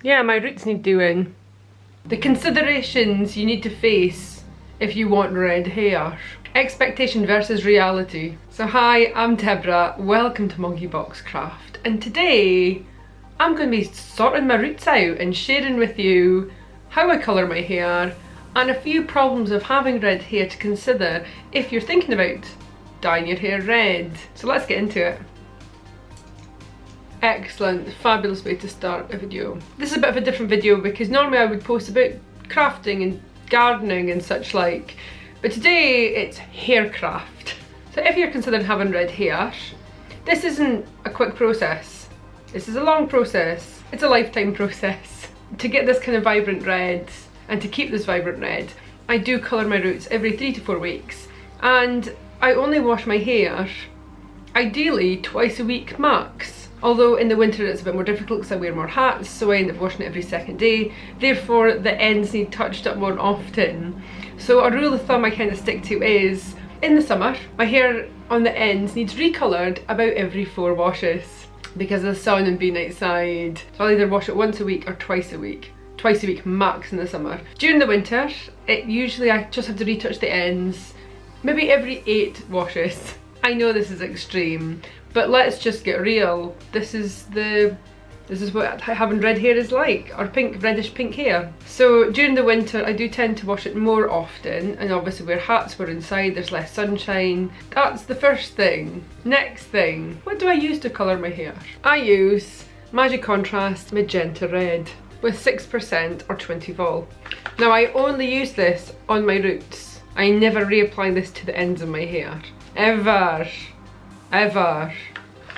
Yeah, my roots need doing. The considerations you need to face if you want red hair. Expectation versus reality. So hi, I'm Deborah, welcome to MoggyBoxCraft, and today I'm going to be sorting my roots out and sharing with you how I colour my hair and a few problems of having red hair to consider if you're thinking about dyeing your hair red. So let's get into it. Excellent, fabulous way to start a video. This is a bit of a different video because normally I would post about crafting and gardening and such like, but today it's hair craft. So if you're considering having red hair, this isn't a quick process. This is a long process. It's a lifetime process. To get this kind of vibrant red and to keep this vibrant red, I do colour my roots every 3 to 4 weeks, and I only wash my hair ideally twice a week max. Although in the winter it's a bit more difficult because I wear more hats, so I end up washing it every second day. Therefore the ends need touched up more often. So a rule of thumb I kind of stick to is, in the summer, my hair on the ends needs recoloured about every 4 washes because of the sun and being outside. So I'll either wash it once a week or twice a week. Twice a week max in the summer. During the winter, usually I just have to retouch the ends maybe every 8 washes. I know this is extreme, but let's just get real. This is what having red hair is like, or reddish pink hair. So during the winter I do tend to wash it more often, and obviously wear hats, we're inside, there's less sunshine. That's the first thing. Next thing, what do I use to colour my hair? I use Magic Contrast Magenta Red with 6% or 20 vol. Now I only use this on my roots. I never reapply this to the ends of my hair. Ever.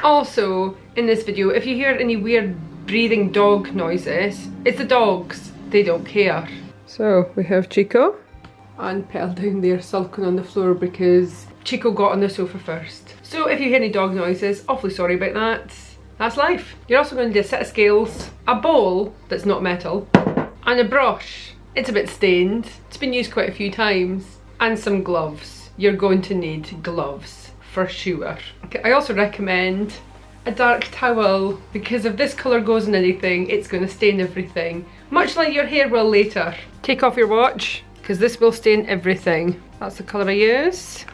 Also, in this video, if you hear any weird breathing dog noises, it's the dogs. They don't care. So we have Chico and Pearl down there sulking on the floor because Chico got on the sofa first. So if you hear any dog noises, awfully sorry about that. That's life. You're also going to need a set of scales, a bowl that's not metal, and a brush. It's a bit stained. It's been used quite a few times. And some gloves. You're going to need gloves for sure. Okay, I also recommend a dark towel because if this colour goes in anything, it's going to stain everything, much like your hair will later. Take off your watch because this will stain everything. That's the colour I use.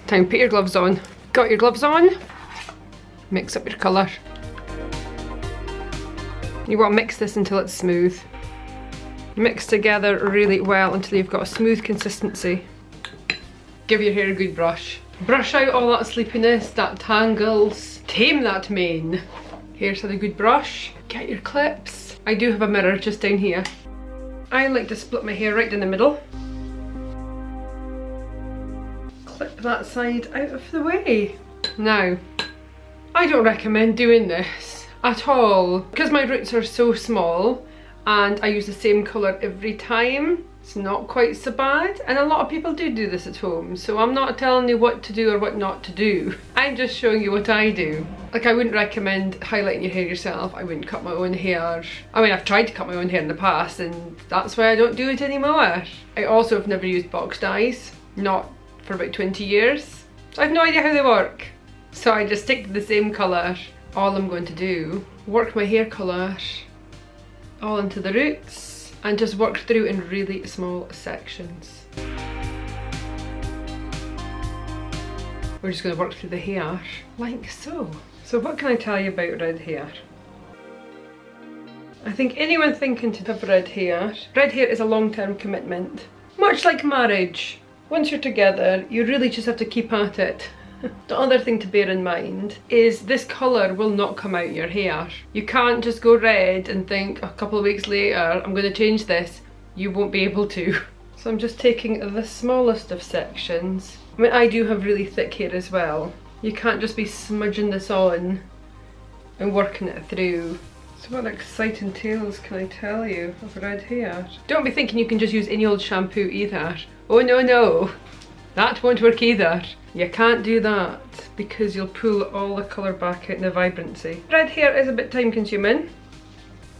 Time to put your gloves on. Got your gloves on? Mix up your colour. You want to mix this until it's smooth. Mix together really well until you've got a smooth consistency. Give your hair a good brush. Brush out all that sleepiness, that tangles. Tame that mane. Here's a good brush. Get your clips. I do have a mirror just down here. I like to split my hair right in the middle. Clip that side out of the way. Now, I don't recommend doing this at all because my roots are so small and I use the same colour every time. It's not quite so bad, and a lot of people do this at home, so I'm not telling you what to do or what not to do. I'm just showing you what I do. Like, I wouldn't recommend highlighting your hair yourself. I wouldn't cut my own hair. I mean, I've tried to cut my own hair in the past and that's why I don't do it anymore. I also have never used box dyes, not for about 20 years, so I have no idea how they work. So I just stick to the same colour. All I'm going to do, work my hair colour all into the roots and just work through in really small sections. We're just going to work through the hair like so. So what can I tell you about red hair? I think anyone thinking to have red hair is a long-term commitment. Much like marriage. Once you're together, you really just have to keep at it. The other thing to bear in mind is this colour will not come out your hair. You can't just go red and think a couple of weeks later, I'm going to change this. You won't be able to. So I'm just taking the smallest of sections. I mean, I do have really thick hair as well. You can't just be smudging this on and working it through. So what exciting tales can I tell you of red hair? Don't be thinking you can just use any old shampoo either. Oh no, no. That won't work either. You can't do that because you'll pull all the colour back out in the vibrancy. Red hair is a bit time consuming.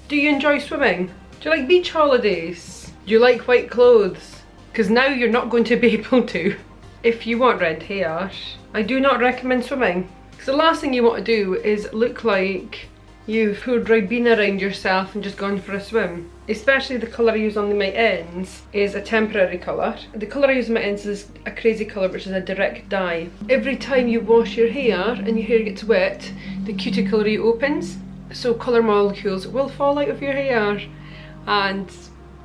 Do you enjoy swimming? Do you like beach holidays? Do you like white clothes? Because now you're not going to be able to. if you want red hair, I do not recommend swimming. Because the last thing you want to do is look like you've poured Ribena around yourself and just gone for a swim. Especially the colour I use on my ends is a temporary colour. The colour I use on my ends is a crazy colour, which is a direct dye. Every time you wash your hair and your hair gets wet, the cuticle reopens, so colour molecules will fall out of your hair and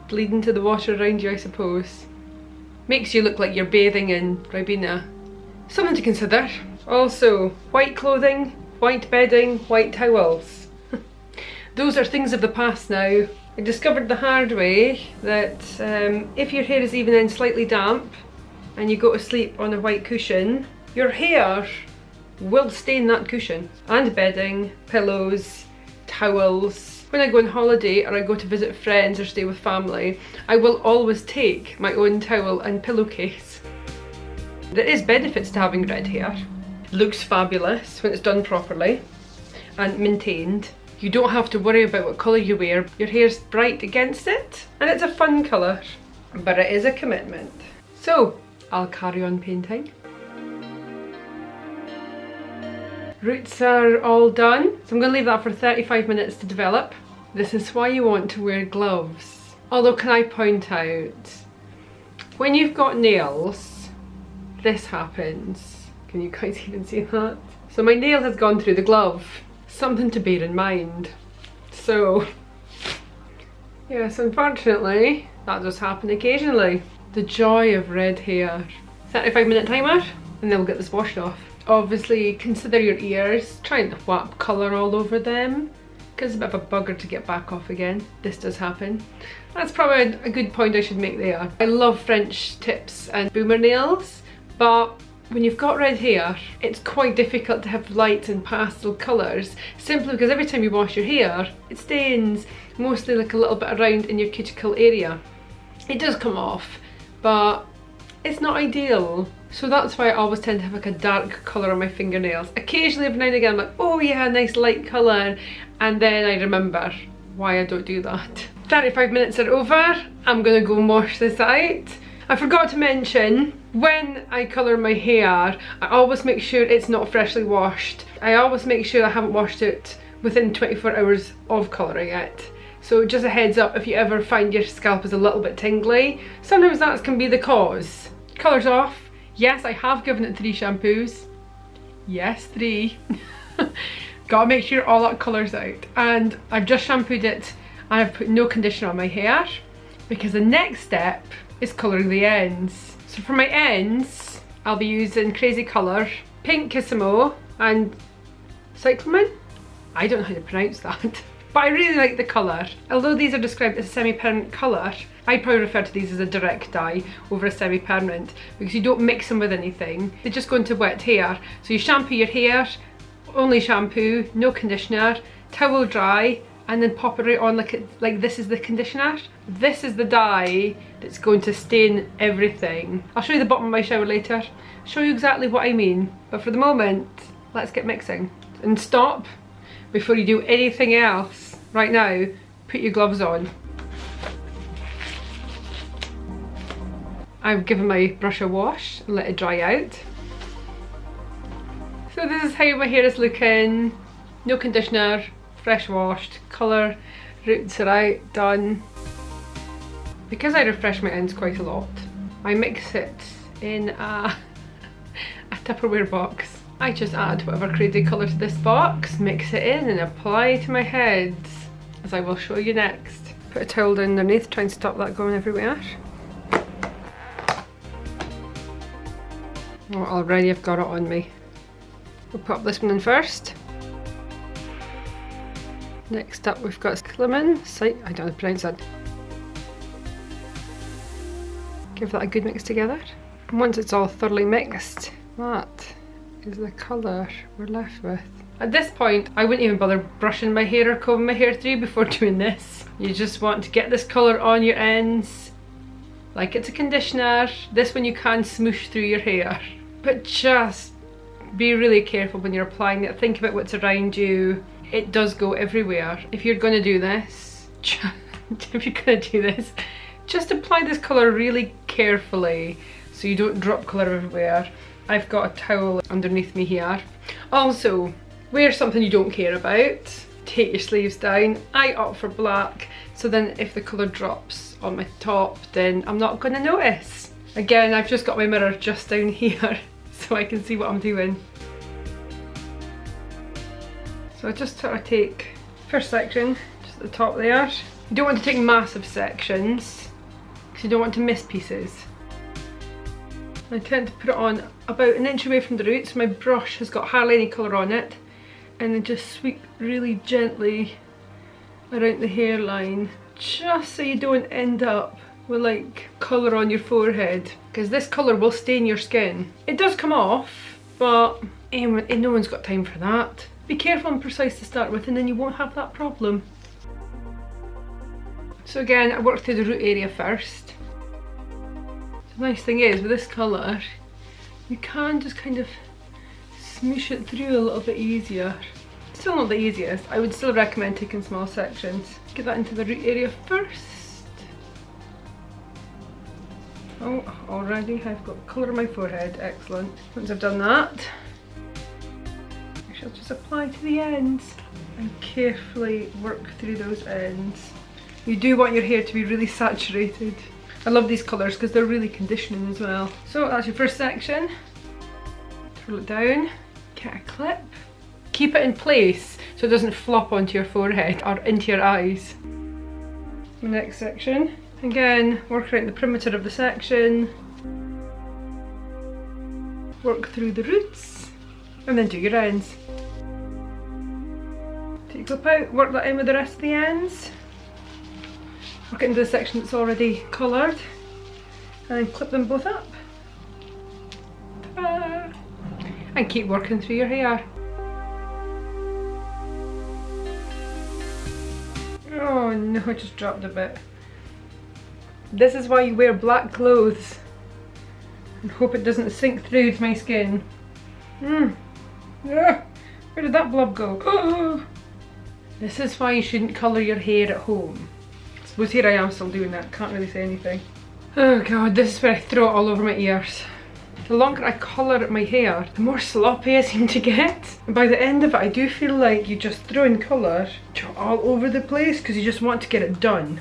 bleed into the water around you, I suppose. Makes you look like you're bathing in Ribena. Something to consider. Also, white clothing, white bedding, white towels. Those are things of the past now. I discovered the hard way that if your hair is even then slightly damp and you go to sleep on a white cushion, your hair will stain that cushion. And bedding, pillows, towels. When I go on holiday or I go to visit friends or stay with family, I will always take my own towel and pillowcase. There is benefits to having red hair. It looks fabulous when it's done properly and maintained. You don't have to worry about what colour you wear. Your hair's bright against it and it's a fun colour, but it is a commitment. So I'll carry on painting. Roots are all done, so I'm going to leave that for 35 minutes to develop. This is why you want to wear gloves. Although, can I point out, when you've got nails, this happens. Can you guys even see that? So my nail has gone through the glove. Something to bear in mind. So, yes, unfortunately, that does happen occasionally. The joy of red hair. 35-minute timer, and then we'll get this washed off. Obviously, consider your ears. Try not to whap colour all over them, because it's a bit of a bugger to get back off again. This does happen. That's probably a good point I should make there. I love French tips and boomer nails, but when you've got red hair, it's quite difficult to have light and pastel colours, simply because every time you wash your hair, it stains, mostly like a little bit around in your cuticle area. It does come off, but it's not ideal. So that's why I always tend to have like a dark colour on my fingernails. Occasionally, every now and again, I'm like, oh yeah, nice light colour, and then I remember why I don't do that. 35 minutes are over. I'm gonna go and wash this out. I forgot to mention, when I colour my hair, I always make sure it's not freshly washed. I always make sure I haven't washed it within 24 hours of colouring it. So just a heads up if you ever find your scalp is a little bit tingly, sometimes that can be the cause. Colour's off. Yes, I have given it 3 shampoos. Yes, 3. Gotta make sure all that colour's out. And I've just shampooed it and I've put no conditioner on my hair, because the next step is colouring the ends. So for my ends, I'll be using Crazy Colour, Pink Kissimo and Cyclamen? I don't know how to pronounce that. But I really like the colour. Although these are described as a semi-permanent colour, I probably refer to these as a direct dye over a semi-permanent, because you don't mix them with anything. They just go into wet hair. So you shampoo your hair, only shampoo, no conditioner, towel dry, and then pop it right on like this is the conditioner. This is the dye that's going to stain everything. I'll show you the bottom of my shower later, show you exactly what I mean. But for the moment, let's get mixing. And stop before you do anything else. Right now, put your gloves on. I've given my brush a wash and let it dry out. So this is how my hair is looking. No conditioner, fresh washed, colour, roots are out, done. Because I refresh my ends quite a lot, I mix it in a Tupperware box. I just add whatever crazy colour to this box, mix it in and apply to my heads, as I will show you next. Put a towel down underneath, try and stop that going everywhere. Oh, already I've got it on me. We'll pop this one in first. Next up we've got Cyclamen. I don't know how to pronounce that. Give that a good mix together. And once it's all thoroughly mixed, that is the colour we're left with. At this point, I wouldn't even bother brushing my hair or combing my hair through before doing this. You just want to get this colour on your ends, like it's a conditioner. This one you can smoosh through your hair. But just be really careful when you're applying it. Think about what's around you. It does go everywhere. If you're going to do this, just apply this colour really carefully so so you don't drop colour everywhere. I've got a towel underneath me here. Also, wear something you don't care about. Take your sleeves down. I opt for black, so then if the colour drops on my top, then I'm not going to notice. Again, I've just got my mirror just down here so I can see what I'm doing. So I just sort of take first section, just at the top there. You don't want to take massive sections because you don't want to miss pieces. I tend to put it on about an inch away from the roots. My brush has got hardly any colour on it, and then just sweep really gently around the hairline, just so you don't end up with like colour on your forehead, because this colour will stain your skin. It does come off, but no one's got time for that. Be careful and precise to start with, and then you won't have that problem. So again, I work through the root area first. The nice thing is, with this colour, you can just kind of smoosh it through a little bit easier. Still not the easiest. I would still recommend taking small sections. Get that into the root area first. Oh, already I've got colour on my forehead. Excellent. Once I've done that, I shall just apply to the ends and carefully work through those ends. You do want your hair to be really saturated. I love these colours because they're really conditioning as well. So that's your first section. Twirl it down, get a clip. Keep it in place so it doesn't flop onto your forehead or into your eyes. The next section. Again, work around the perimeter of the section. Work through the roots and then do your ends. Take your clip out, work that in with the rest of the ends. Work it into the section that's already coloured and then clip them both up. Ta-da! And keep working through your hair. Oh no, I just dropped a bit. This is why you wear black clothes and hope it doesn't sink through to my skin. Where did that blob go? This is why you shouldn't colour your hair at home. I suppose here I am still doing that, can't really say anything. Oh god, this is where I throw it all over my ears. The longer I colour my hair, the more sloppy I seem to get. And by the end of it, I do feel like you just throw in colour all over the place because you just want to get it done.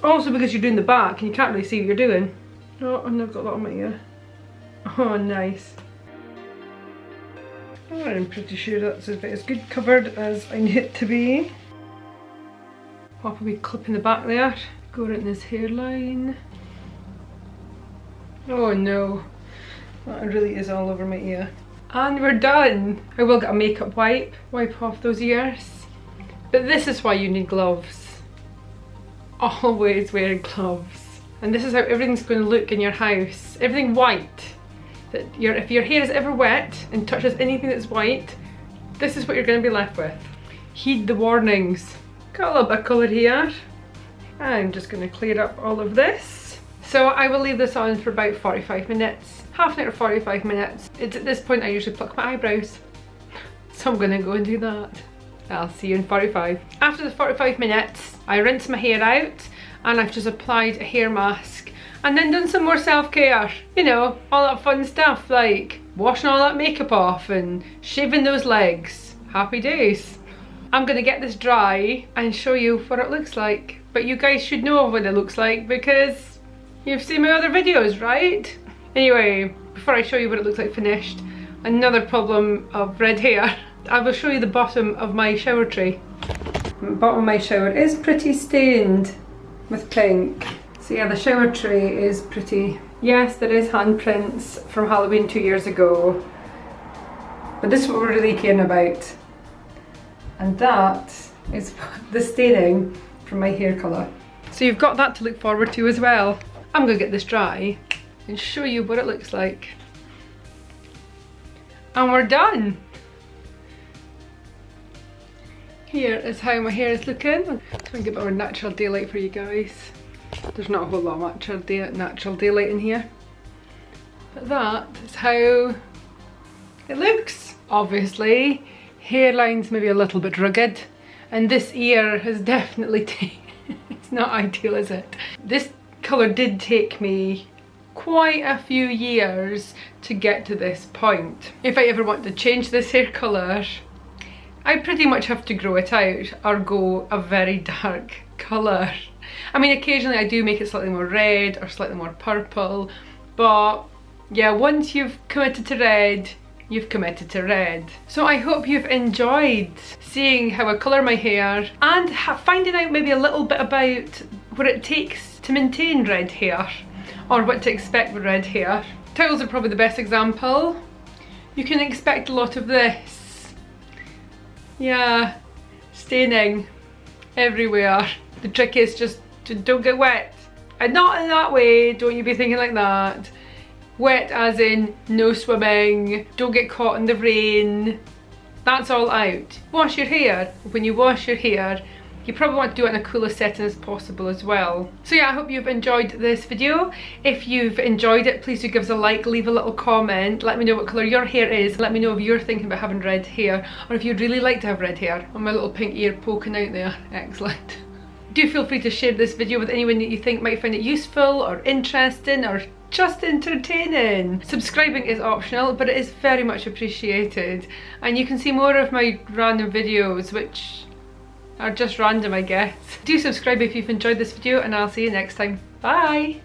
Also because you're doing the back and you can't really see what you're doing. Oh, and I've got that on my ear. Oh, nice. Oh, I'm pretty sure that's as good covered as I need it to be. Pop a wee clip in the back there. Go right in this hairline. Oh no. That really is all over my ear. And we're done! I will get a makeup wipe off those ears. But this is why you need gloves. Always wear gloves. And this is how everything's going to look in your house. Everything white. If your hair is ever wet and touches anything that's white, this is what you're going to be left with. Heed the warnings. Got a little bit of colour here. I'm just going to clear up all of this. So I will leave this on for about 45 minutes. Half an hour to 45 minutes. It's at this point I usually pluck my eyebrows. So I'm gonna go and do that. I'll see you in 45. After the 45 minutes, I rinse my hair out and I've just applied a hair mask and then done some more self-care. You know, all that fun stuff like washing all that makeup off and shaving those legs. Happy days. I'm gonna get this dry and show you what it looks like. But you guys should know what it looks like because you've seen my other videos, right? Anyway, before I show you what it looks like finished, another problem of red hair, I will show you the bottom of my shower tray. The bottom of my shower is pretty stained with pink. So yeah, the shower tray is pretty. Yes, there is handprints from Halloween 2 years ago, but this is what we're really caring about. And that is the staining from my hair colour. So you've got that to look forward to as well. I'm gonna get this dry and show you what it looks like. And we're done! Here is how my hair is looking. I'm trying to get a bit more natural daylight for you guys. There's not a whole lot of natural daylight in here. But that is how it looks. Obviously, hairline's maybe a little bit rugged. And this ear has definitely it's not ideal, is it? This colour did take me quite a few years to get to this point. If I ever want to change this hair colour, I pretty much have to grow it out or go a very dark colour. I mean, occasionally I do make it slightly more red or slightly more purple, but yeah, once you've committed to red, you've committed to red. So I hope you've enjoyed seeing how I colour my hair and finding out maybe a little bit about what it takes to maintain red hair, or what to expect with red hair. Towels are probably the best example. You can expect a lot of this. Yeah, staining everywhere. The trick is just to don't get wet. And not in that way, don't you be thinking like that. Wet as in no swimming, don't get caught in the rain. That's all out. Wash your hair. When you wash your hair, you probably want to do it in a coolest setting as possible as well. So yeah, I hope you've enjoyed this video. If you've enjoyed it, please do give us a like, leave a little comment, let me know what colour your hair is, let me know if you're thinking about having red hair, or if you'd really like to have red hair. Oh, my little pink ear poking out there, excellent. Do feel free to share this video with anyone that you think might find it useful or interesting or just entertaining. Subscribing is optional, but it is very much appreciated. And you can see more of my random videos, which are just random, I guess. Do subscribe if you've enjoyed this video, and I'll see you next time. Bye!